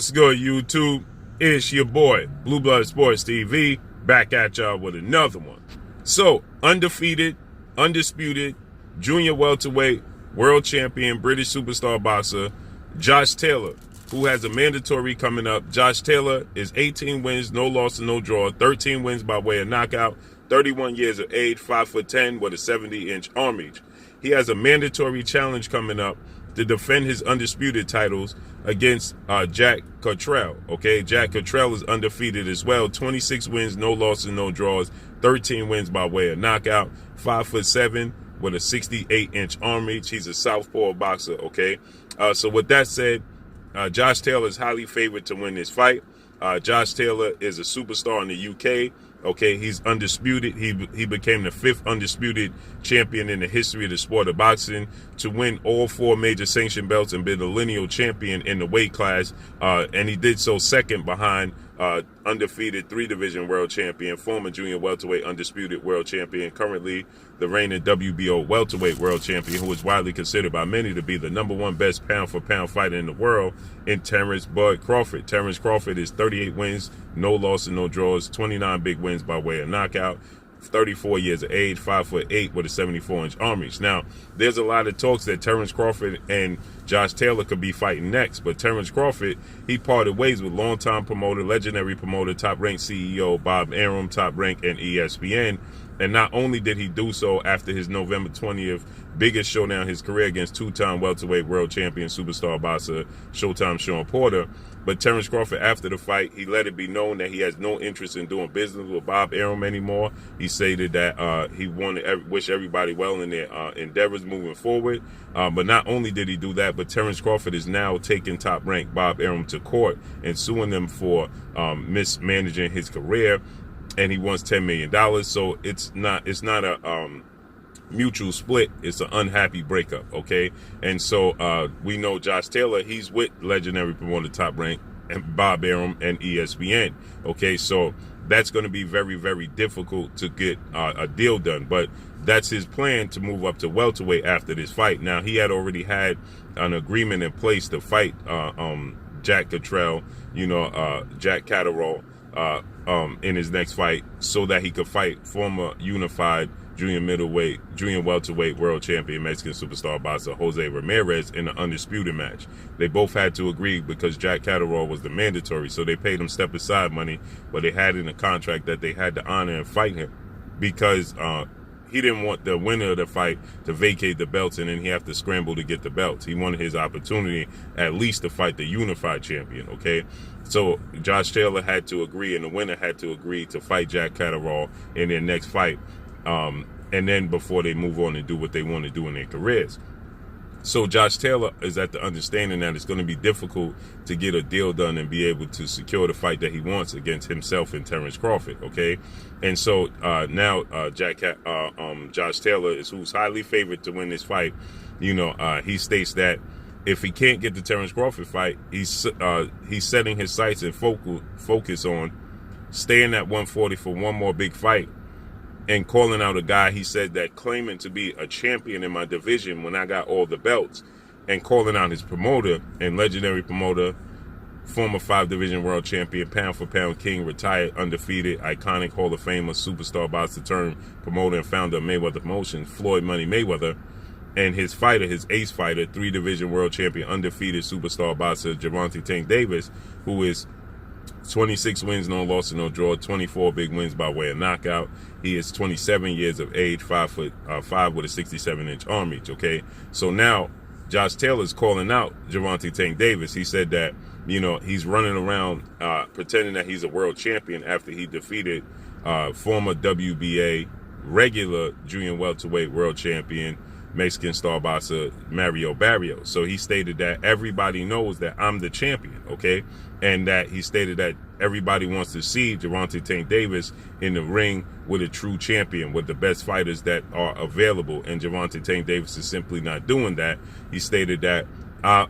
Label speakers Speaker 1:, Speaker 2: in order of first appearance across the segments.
Speaker 1: What's good, YouTube? It's your boy, Blue Blood Sports TV, back at y'all with another one. So, undefeated, undisputed, junior welterweight, world champion, British superstar boxer, Josh Taylor, who has a mandatory coming up. Josh Taylor is 18 wins, no loss and no draw, 13 wins by way of knockout, 31 years of age, 5'10", with a 70-inch arm reach. He has a mandatory challenge coming up to defend his undisputed titles against Jack Catterall. Okay, Jack Catterall is undefeated as well. 26 wins, no losses, no draws, 13 wins by way of knockout, 5'7", with a 68-inch arm reach. He's a southpaw boxer. Okay, so with that said, Josh Taylor is highly favored to win this fight. Josh Taylor is a superstar in the UK. Okay, he's undisputed. He became the 5th undisputed champion in the history of the sport of boxing to win all 4 major sanctioned belts and be the lineal champion in the weight class. And he did so second behind undefeated 3-division world champion, former junior welterweight undisputed world champion, currently the reigning WBO welterweight world champion, who is widely considered by many to be the #1 best pound-for-pound fighter in the world, in Terrence Bud Crawford. Terrence Crawford is 38 wins, no losses, no draws, 29 big wins by way of knockout, 34 years of age, 5'8", with a 74-inch arm reach. Now, there's a lot of talks that Terrence Crawford and Josh Taylor could be fighting next, but Terrence Crawford, he parted ways with longtime promoter, legendary promoter, top-ranked CEO Bob Arum, Top Rank, and ESPN. And not only did he do so after his November 20th biggest showdown in his career against 2-time welterweight world champion superstar boxer Showtime Shawn Porter, but Terrence Crawford, after the fight, he let it be known that he has no interest in doing business with Bob Arum anymore. He stated that he wanted to wish everybody well in their endeavors moving forward. But not only did he do that, but Terrence Crawford is now taking top-ranked Bob Arum to court and suing them for mismanaging his career, and he wants $10 million. So it's not a mutual split. It's an unhappy breakup. Okay, and so we know Josh Taylor, he's with legendary promoter Top Rank and Bob Arum and ESPN. Okay, so that's going to be very, very difficult to get a deal done, but that's his plan to move up to welterweight after this fight. Now, he had already had an agreement in place to fight Jack Catterall, Jack Catterall, in his next fight, so that he could fight former unified junior welterweight world champion Mexican superstar boxer Jose Ramirez in an undisputed match. They both had to agree because Jack Catterall was the mandatory, so they paid him step aside money, but they had in a contract that they had to honor and fight him because he didn't want the winner of the fight to vacate the belts and then he have to scramble to get the belts. He wanted his opportunity at least to fight the unified champion. Okay, so Josh Taylor had to agree and the winner had to agree to fight Jack Catterall in their next fight, and then before they move on and do what they want to do in their careers. So Josh Taylor is at the understanding that it's going to be difficult to get a deal done and be able to secure the fight that he wants against himself and Terrence Crawford. Okay, and so now Josh Taylor is who's highly favored to win this fight. He states that if he can't get the Terrence Crawford fight, he's setting his sights and focus on staying at 140 for one more big fight, and calling out a guy he said that claiming to be a champion in my division when I got all the belts, and calling out his promoter and legendary promoter, former 5-division world champion, pound-for-pound king, retired, undefeated, iconic Hall of Famer, superstar boxer turned promoter and founder of Mayweather Promotions, Floyd Money Mayweather, and his fighter, his ace fighter, 3-division world champion, undefeated superstar boxer Gervonta Tank Davis, who is 26 wins, no loss, no draw, 24 big wins by way of knockout. He is 27 years of age, 5'5" with a 67-inch arm reach. Okay, so now Josh Taylor's calling out Gervonta Tank Davis. He said that he's running around pretending that he's a world champion after he defeated former WBA regular junior welterweight world champion Mexican star boxer Mario Barrios. So he stated that everybody knows that I'm the champion, okay? And that he stated that everybody wants to see Gervonta Tank Davis in the ring with a true champion, with the best fighters that are available. And Gervonta Tank Davis is simply not doing that. He stated that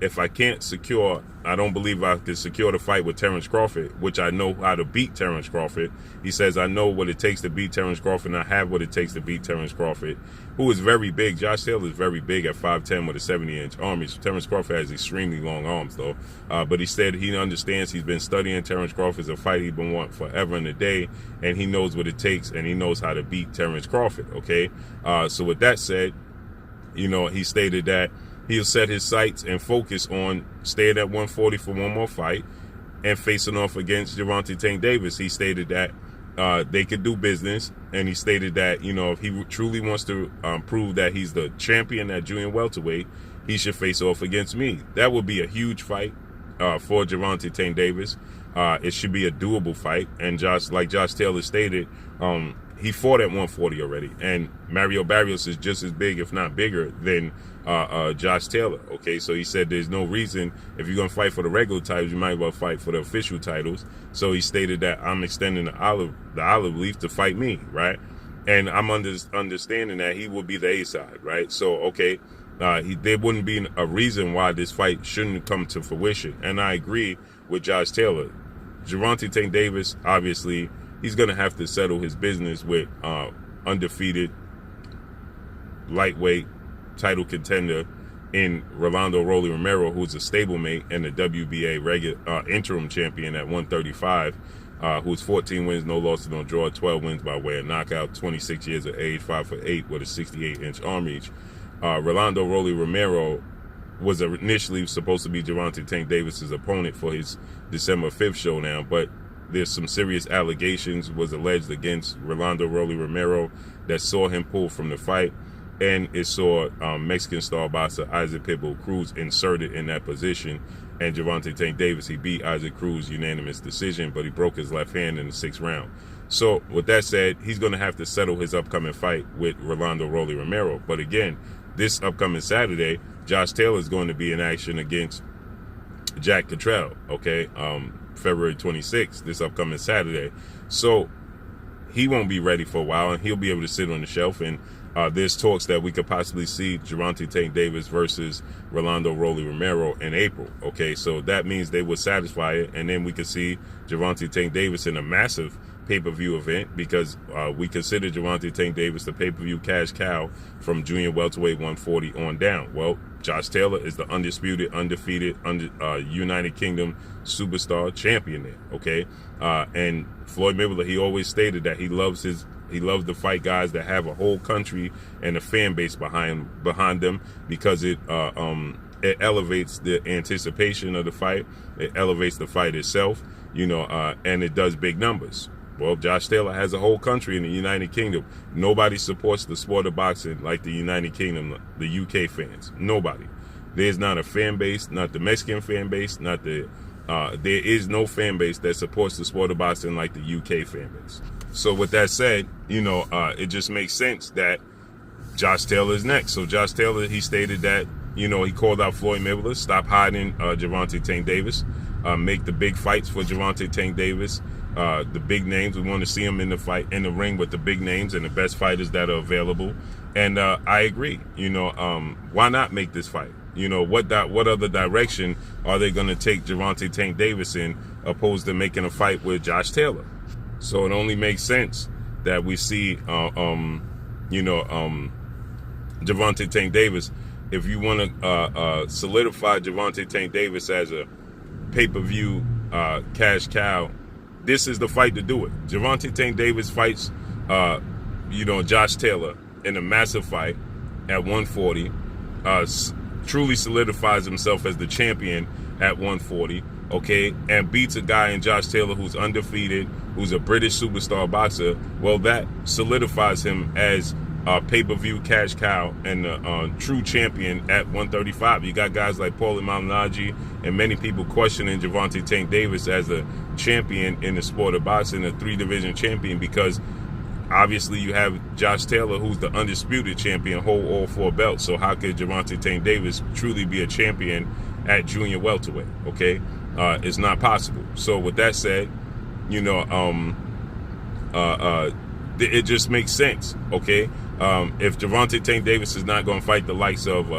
Speaker 1: if I can't secure, I don't believe I can secure the fight with Terrence Crawford, which I know how to beat Terrence Crawford. He says, I know what it takes to beat Terrence Crawford, and I have what it takes to beat Terrence Crawford, who is very big. Josh Taylor is very big at 5'10" with a 70-inch arm. Terrence Crawford has extremely long arms, though. But he said he understands. He's been studying Terrence Crawford. It's a fight he's been wanting forever and a day, and he knows what it takes, and he knows how to beat Terrence Crawford, okay? So with that said, he stated that he'll set his sights and focus on staying at 140 for one more fight and facing off against Gervonta Tank Davis. He stated that they could do business, and he stated that, if he truly wants to prove that he's the champion at junior welterweight, he should face off against me. That would be a huge fight for Gervonta Tank Davis. It should be a doable fight, and like Josh Taylor stated, he fought at 140 already, and Mario Barrios is just as big, if not bigger, than Josh Taylor. Okay, so he said there's no reason, if you're gonna fight for the regular titles, you might as well fight for the official titles. So he stated that I'm extending the olive leaf to fight me, right? And I'm understanding that he will be the A side, right? So okay, there wouldn't be a reason why this fight shouldn't come to fruition, and I agree with Josh Taylor. Gervonta Tank Davis, obviously, he's going to have to settle his business with undefeated lightweight title contender in Rolando Rolly Romero, who's a stablemate and the WBA interim champion at 135, who's 14 wins, no losses, no draw, 12 wins by way of knockout, 26 years of age, 5'8" with a 68-inch arm reach. Rolando Rolly Romero was initially supposed to be Gervonta Tank Davis's opponent for his December 5th showdown, but there's some serious allegations was alleged against Rolando Rolly Romero that saw him pull from the fight, and it saw Mexican star boxer Isaac Pitbull Cruz inserted in that position. And Gervonta Tank Davis, he beat Isaac Cruz unanimous decision, but he broke his left hand in the 6th round. So with that said, he's going to have to settle his upcoming fight with Rolando Rolly Romero. But again, this upcoming Saturday, Josh Taylor is going to be in action against Jack Catterall, okay? February 26th, this upcoming Saturday. So he won't be ready for a while, and he'll be able to sit on the shelf. And there's talks that we could possibly see Gervonta Tank Davis versus Rolando Rolly Romero in April. Okay, so that means they would satisfy it, and then we could see Gervonta Tank Davis in a massive pay-per-view event, because we consider Gervonta Tank Davis the pay-per-view cash cow from junior welterweight 140 on down. Well, Josh Taylor is the undisputed, undefeated, United Kingdom superstar champion there, okay? And Floyd Mayweather, he always stated that he loves to fight guys that have a whole country and a fan base behind them, because it elevates the anticipation of the fight, it elevates the fight itself, and it does big numbers. Well, Josh Taylor has a whole country in the United Kingdom. Nobody supports the sport of boxing like the United Kingdom, the UK fans. Nobody. There's not a fan base, not the Mexican fan base, there is no fan base that supports the sport of boxing like the UK fan base. So with that said, it just makes sense that Josh Taylor is next. So Josh Taylor, he stated that, he called out Floyd Mayweather, stop hiding Gervonta Tank Davis, make the big fights for Gervonta Tank Davis. The big names, we want to see him in the ring with the big names and the best fighters that are available. And I agree. Why not make this fight? What other direction are they going to take Gervonta Tank Davis in, opposed to making a fight with Josh Taylor? So it only makes sense that we see, Gervonta Tank Davis. If you want to solidify Gervonta Tank Davis as a pay-per-view cash cow, this is the fight to do it. Gervonta Tank Davis fights, Josh Taylor in a massive fight at 140, truly solidifies himself as the champion at 140, okay, and beats a guy in Josh Taylor who's undefeated, who's a British superstar boxer. Well, that solidifies him as a pay-per-view cash cow and a true champion at 135. You got guys like Paulie Malignaggi and many people questioning Gervonta Tank Davis as a champion in the sport of boxing, a 3-division champion, because obviously you have Josh Taylor, who's the undisputed champion, hold all 4 belts. So how could Gervonta Tank Davis truly be a champion at junior welterweight? Okay, it's not possible. So with that said, it just makes sense. Okay, if Gervonta Tank Davis is not going to fight the likes of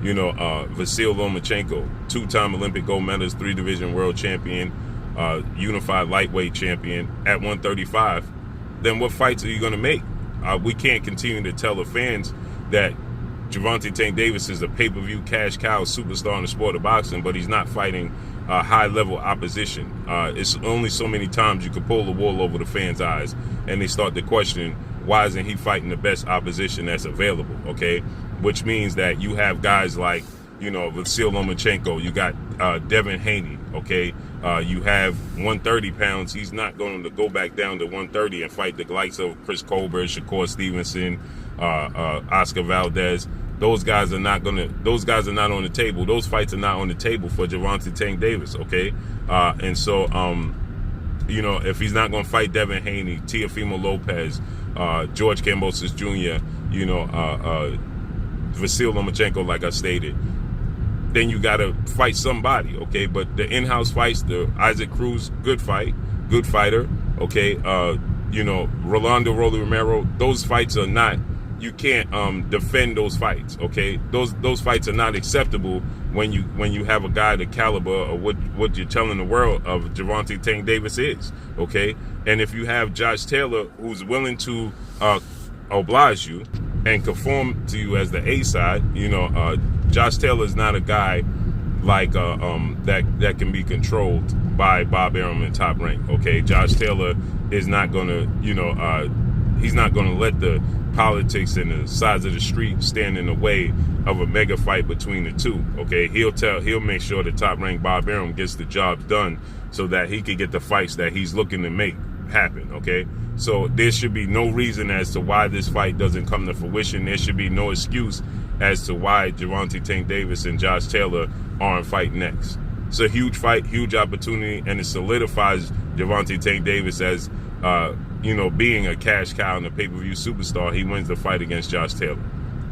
Speaker 1: Vasyl Lomachenko, 2-time Olympic gold medalist, 3-division world champion, unified lightweight champion at 135, then what fights are you going to make? We can't continue to tell the fans that Gervonta Tank Davis is a pay-per-view cash cow superstar in the sport of boxing, but he's not fighting high-level opposition. It's only so many times you can pull the wool over the fans' eyes, and they start to question, why isn't he fighting the best opposition that's available, okay? Which means that you have guys like, Vasyl Lomachenko, you got Devin Haney, okay? You have 130 pounds. He's not going to go back down to 130 and fight the likes of Chris Colbert, Shakur Stevenson, Oscar Valdez. Those guys are not on the table. Those fights are not on the table for Gervonta Tank Davis, okay? And so, if he's not going to fight Devin Haney, Teofimo Lopez, George Kambosos Jr., Vasyl Lomachenko, like I stated, then you got to fight somebody, okay? But the in-house fights, the Isaac Cruz, good fighter, okay? Rolando Rolly Romero, those fights are not, you can't defend those fights, okay? Those fights are not acceptable when you have a guy the caliber of what you're telling the world of Gervonta Tank Davis is, okay? And if you have Josh Taylor, who's willing to oblige you and conform to you as the A side, Josh Taylor is not a guy like that can be controlled by Bob Arum in Top Rank. Okay, Josh Taylor is not gonna, he's not gonna let the politics and the sides of the street stand in the way of a mega fight between the two. Okay, he'll make sure that Top Rank Bob Arum gets the job done so that he can get the fights that he's looking to make happen. Okay, so there should be no reason as to why this fight doesn't come to fruition. There should be no excuse as to why Gervonta Tank Davis and Josh Taylor aren't fighting next. It's a huge fight, huge opportunity, and it solidifies Gervonta Tank Davis as, being a cash cow and a pay-per-view superstar. He wins the fight against Josh Taylor.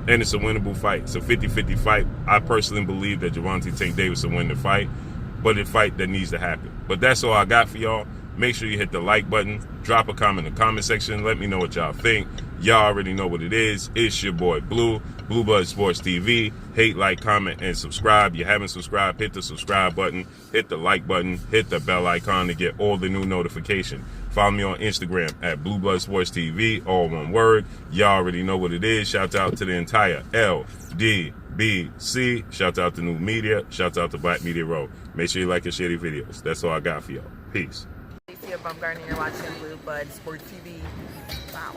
Speaker 1: And it's a winnable fight. It's a 50-50 fight. I personally believe that Gervonta Tank Davis will win the fight, but it's a fight that needs to happen. But that's all I got for y'all. Make sure you hit the like button, drop a comment in the comment section, let me know what y'all think. Y'all already know what it is. It's your boy Blue Blood Sports TV. Hate, like, comment, and subscribe. You haven't subscribed, hit the subscribe button, hit the like button, hit the bell icon to get all the new notifications. Follow me on Instagram at Blue Blood Sports TV, all one word. Y'all already know what it is. Shout out to the entire LDBC. Shout out to New Media. Shout out to Black Media Row. Make sure you like and share these videos. That's all I got for y'all. Peace.
Speaker 2: Bumgarner, you're watching Blue Blood Sports TV. Wow.